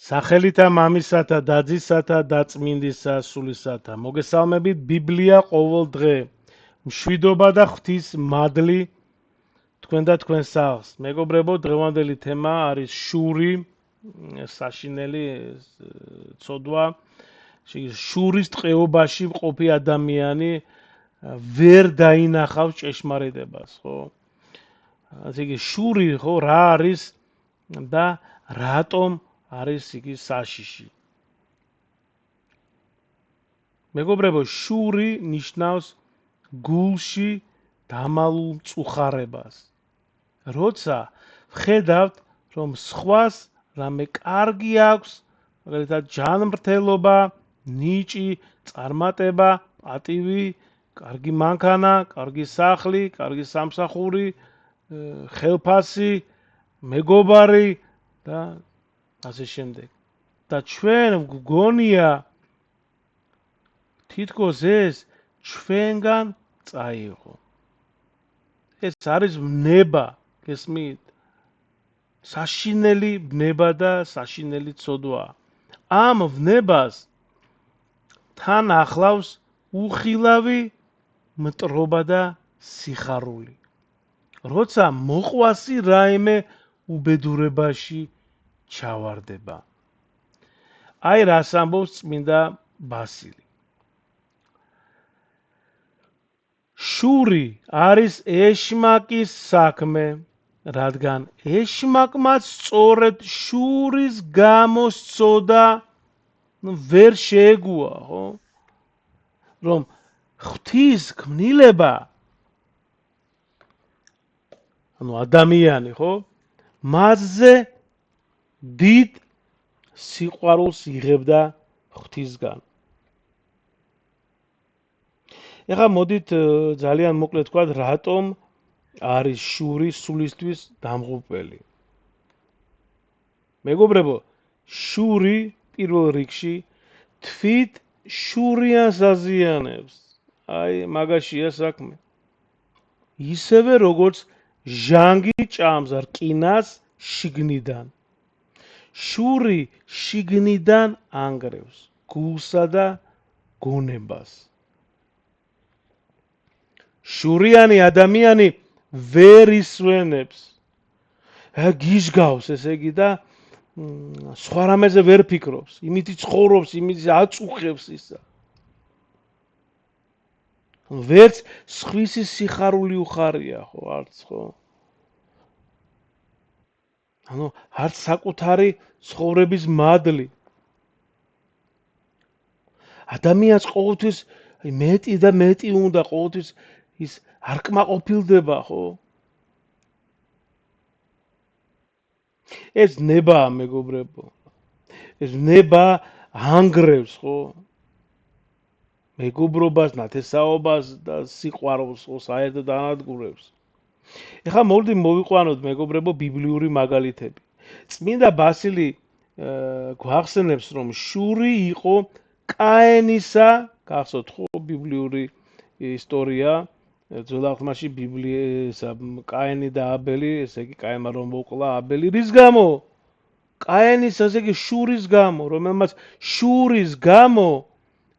სახელითა მამისათა, დაძისათა, დაწმინდისა, სულისათა. მოგესალმებით, ბიბლია ყოველ დღე. მშვიდობა და ღვთის მადლი თქვენ და თქვენ სახლს. მეგობრებო, დღევანდელი თემა არის შური, საშინელი ცოდვა. შურის ტყეობაში მყოფი ადამიანი ვერ დაინახავს ჭეშმარიტებას, ხო? ასე იგი შური, ხო, რა არის და რატომ არის იგი საშიში. მეგობრებო, შური ნიშნავს გულში დამალულ მწუხარებას. როცა ვხედავთ, რომ სხვას რამე კარგი აქვს, მაგალითად ჯანმრთელობა, ნიჭი, წარმატება, პატივი, კარგი მანქანა, კარგი სახლი, კარგი სამსახური, ხელფასი, მეგობარი და ასე შემდეგ. და ჩვენ გვგონია თითქოს ეს ჩვენგან წაიღო. ეს არის ბნება, გესმით? საშინელი ბნება და საშინელი ცოდვა. ამ ბნებას თან ახლავს უხილავი მტრობა და სიხარული. როცა მოყვასი რაიმე უბედურებაში ჩავარდება. აი რას ამბობს წმინდა ბასილი. შური არის ეშმაკის საქმე, რადგან ეშმაკმაც სწორედ შურის გამო სწოდა ვერ შეეგუა, ხო? რომ ღვთის ქმნილება, ანუ ადამიანი, ხო? მასზე დიდ სიყვარულს იღებდა ღვთისგან. ეხლა მოდით ძალიან მოკლედ ვთქვათ, რატომ არის შური სულისთვის დამღუპველი. მეგობრებო, შური პირველ რიგში თვით შურიანს აზიანებს. აი, მაგაშია საქმე. ისევე როგორც ჟანგი ჭამს რკინას შიგნიდან. შური შიგნიდან ანგრევს გულსა და გონებას. შურიანი ადამიანი ვერ ისვენებს. გიჟგავს, ესე იგი და სხვა რამეზე ვერ ფიქრობს. იმითი ცხოვრობს, იმითი აწუხებს ისა. ვერც სხვისი სიხარული უხარია, ხო, არც, ხო? ანუ არც საკუთარი ცხოვრების მადლი. ადამიანს ყოველთვის მეტი და მეტი უნდა, ყოველთვის ის არ კმაყოფილდება, ხო? ეს ნება, მეგობრებო. ეს ნება ანგრევს, ხო? მეგობრობას, ნათესაობას და სიყვარულს, ხო, საერთოდ ანადგურებს. ეხლა მოვდი მოვიყვანოთ, მეგობრებო, ბიბლიური მაგალითები. წმინდა ბასილი გვახსენებს, რომ შური იყო კაენისა, გახსოვთ ხო ბიბლიური ისტორია, ძველ აღთქმაში ბიბლიისა კაენი და აბელი, ესე იგი კაენმა რომ მოკლა აბელი, რის გამო? კაენის, ესე იგი შურის გამო, რომელმაც შურის გამო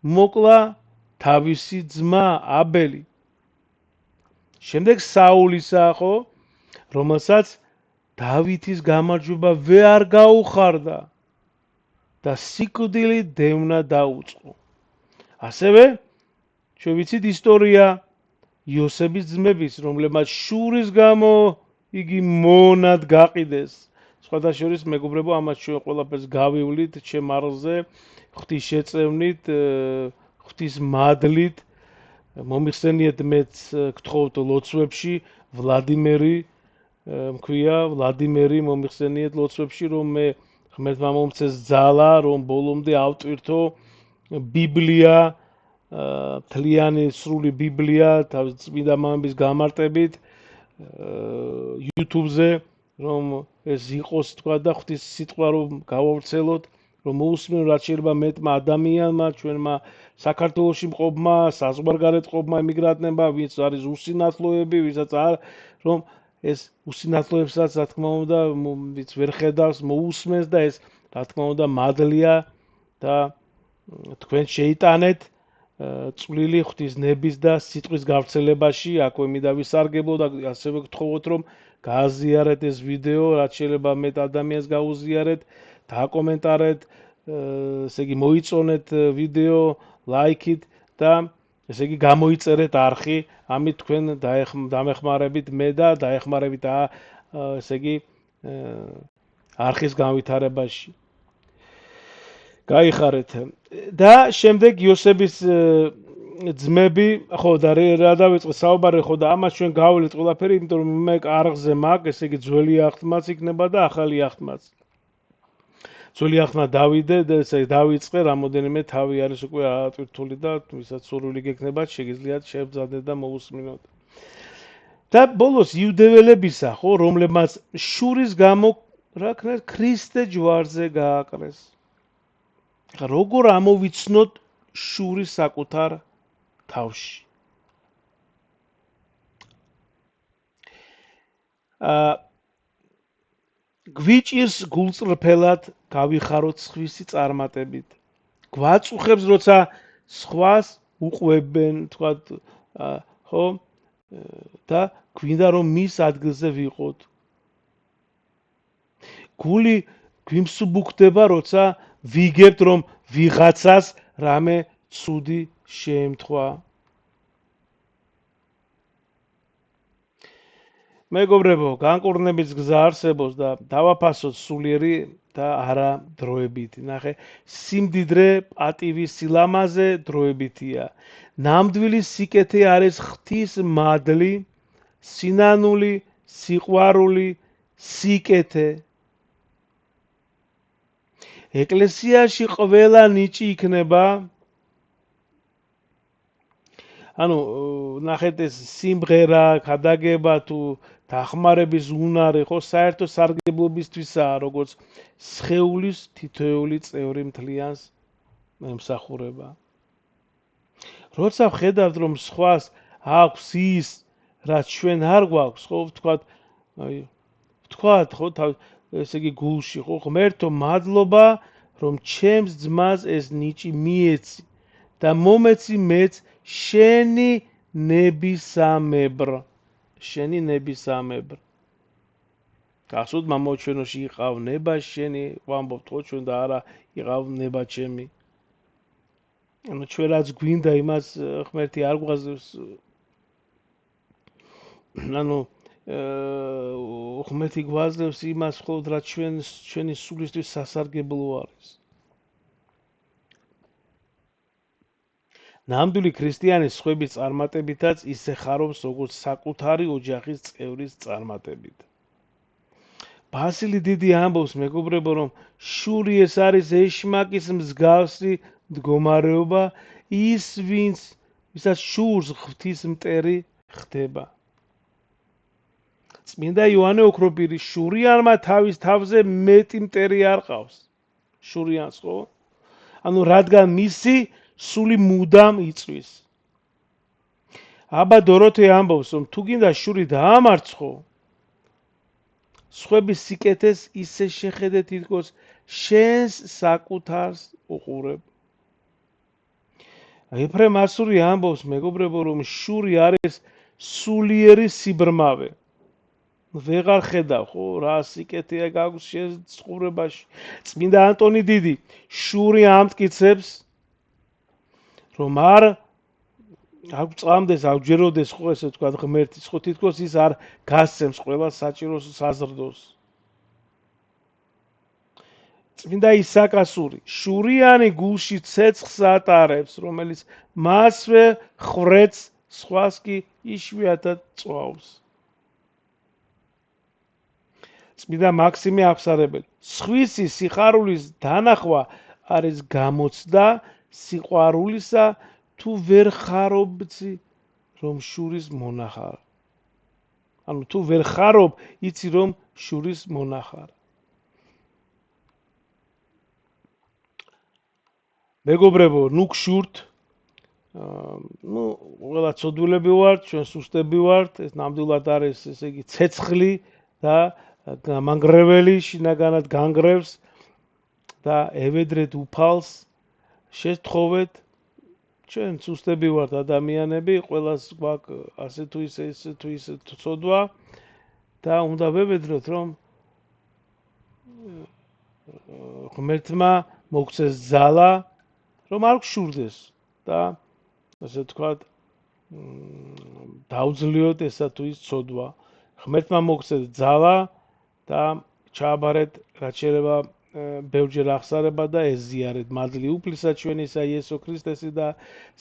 მოკლა თავისი ძმა აბელი. შემდეგ საულისა, ხო, რომელსაც დავითის გამარჯვება ვერ გაუხარდა და სიკვდილი დევნა დაუწყო. ასევე ჩვენ ვიცით ისტორია იოსების ძმების, რომლებმაც შურის გამო იგი მონად გაყიდეს. სხვათა შორის, მეგობრებო, ამას ჩვენ ყველაფერს გავივლით ჩემ არზე, ღვთის შეწევნით, ღვთის მადლით. მომიხსენიეთ მეც გთხოვთ ლოცვებში, ვლადიმერი მქვია, ვლადიმერი მომიხსენიეთ ლოცვებში, რომ მე ღმერთმა მომცეს ძალა, რომ ბოლომდე ავტვირთო ბიბლია, მთლიანი სრული ბიბლია, თავის წმინდა მამების გამარტებით YouTube-ზე, რომ ეს იყოს, თქვა და ღვთის სიტყვა რომ გავავრცელოთ, რომ მოусმინო რაც შეიძლება მეტმა ადამიანმა, ჩვენმა საქართველოში მყოფმა, საზღვარგარეთყოფმა ემიგრანტებმა, ვინც არის უსინათლოები, ვისაც არ, რომ ეს უსინათლოებსაც, რა თქმა უნდა, ვინც ვერ ხედავს, მოусმენს და ეს რა თქმა უნდა მადლია და თქვენ შეიტანეთ წვლილი ღვთისნების და სიტყვის გავრცელებაში. აქვე მინდა ვისარგებლო და ასევე გთხოვოთ რომ გააზიარეთ ეს ვიდეო, რაც შეიძლება მეტ ადამიანს გაუზიარეთ, დააკომენტარეთ, ესე იგი მოიწონეთ ვიდეო, ლაიქით და ესე იგი გამოიწერეთ არხი, ამით თქვენ დამეხმარებით მე და დაეხმარებით ესე იგი არხის განვითარებაში. გაიხარეთ. და შემდეგ იოსების ძმები, ხო და რა დავიწყე საუბარი, ხო და ამას ჩვენ გავვლით ყველაფერი, იმიტომ რომ მე არხზე მაქვს, ესე იგი ძველი აღთმაც იქნება და ახალი აღთმაც. ძველი აღთმა დავიდე და ესე დავიწყე, რამოდენიმე თავი არის უკვე ატვირთული და ვისაც სურვილი გექნებათ, შეგიძლიათ შევძადეთ და მოусმინოთ. და ბოლოს იუდეველებისა, ხო, რომლებმაც შურის გამო რა ქნეს ქრისტე ჯვარზე გააკრეს. როგორ ამოვიცნოთ შური საკუთარ თავში? გვიჭირს გულწრფელად გავიხაროთ სხვისი წარმატებით. გვაწუხებს, როცა სხვას უყვებენ, თქვათ, ხო? და გვინდა რომ მის ადგილზე ვიყოთ. გული გვიმსუბუქდება, როცა ვიგებთ რომ ვიღაცას რამე ცუდი შეემთხვა. მეგობრებო, განკურნების გზა არსებობს და დავაფასოთ სულიერი და არა დროებითი. ნახე, სიმდიდრე, პატივი, სილამაზე დროებითია. ნამდვილი სიკეთე არის ღვთის მადლი, სინანული, სიყვარული, სიკეთე. ეკლესიაში ყველა ნიჭი იქნება. ანუ ნახეთ ეს სიმღერა, ქადაგება თუ დახმარების უნარი, ხო, საერთო სარგებლობისთვისაა, როგორც სხეულის თითოეული წევრი მთლიანს ემსახურება. როცა ვხედავთ რომ სხვას აქვს ის, რაც ჩვენ არ გვაქვს, ხო, ვთქვათ, ხო, ესე იგი გულში, ხო, ღმერთო, მადლობა, რომ ჩემს ძმას ეს ნიჭი მიეცი და მომეცი მეც შენი ნებისამებრ. შენი ნებისამებრ. გახსოვთ მამოჩვენოში იყავ ნება შენი, ვამბობთ ხო ჩვენ და არა იყავ ნება ჩემი. ანუ ჩვენ რაც გვინდა იმას ღმერთი არ გვაზევს. ანუ ღმერთი გვაძლევს იმას მხოლოდ რაც ჩვენი სულისთვის სასარგებლო არის. ნამდვილი ქრისტიანი სხვების წარმატებითაც ისე ხარობს, როგორც საკუთარი ოჯახის წევრის წარმატებით. ბასილი დიდი ამბობს, მეგობრებო, რომ შური ეს არის ეშმაკის მსგავსი მდგომარეობა, ის ვისაც შურს ღვთის მტერი ხდება. წმინდა იოანე ოქროპირი შურიანმა თავის თავზე მეტი მტერი არ ყავს. შურიანს, ხო? ანუ რადგან მისი სული მუდამ იწვის. აბა დოროთე ამბობს, რომ თუ გინდა შური დაამარცხო, სხვების სიკეთეს ისე შეხედე თითქოს შენს საკუთარს უყურებ. ეფრემ ასური ამბობს, მეგობრებო, რომ შური არის სულიერი სიბრმავე. ვეღარ ხედავ, ხო, რა სიკეთეა გაქვს შენ ცხოვრებაში. წმინდა ანტონი დიდი შური ამტკიცებს, რომ არ წამდეს, აღჯეროდეს, ხო, ესე თქვა ღმერთის, ხო, თითქოს ის არ გასცემს ყველა საჭირო საზრდოს. წმინდა ისაკასური შურიანი გულში ცეცხლს ატარებს, რომელიც მასვე ხრეთს, სხვას კი იშვიათად წვავს. წმინდა მაქსიმე აღსარებელი სხვისი სიხარულის დანახვა არის გამოცდა სიყვარულისა, თუ ვერ ხარობცი რომ შურის მონახარ. ანუ თუ ვერ ხარობ, იცი რომ შურის მონახარ. მეგობრებო, ნუ გშურთ, ყველა ცოდვილები ვართ, ჩვენ სუსტები ვართ, ეს ნამდვილად არის, ესე იგი, ცეცხლი და გამანგრეველი, შინაგანად განგრევს და ევედრეთ უფალს შეთხოვეთ ჩვენ სუსტები ვართ ადამიანები ყველას გვაქვს ასე თუ ისე ცოდვა და უნდა ვევედროთ რომ ღმერთმა მოგცეს ძალა რომ არ გშურდეს და ასე ვთქვათ დაუძლიოთ ესა თუ ის ცოდვა ღმერთმა მოგცეს ძალა და ჩააბარეთ რაც შეიძლება ბევრჯერ აღსარება და ეზიარეთ მადლი უფლისა ჩვენისა იესო ქრისტესის და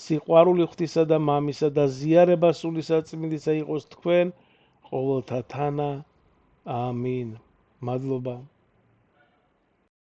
სიყვარული ღვთისა და მამისა და ზიარება სული საწმინდისა იყოს თქვენ ყოველთა თანა ამინ მადლობა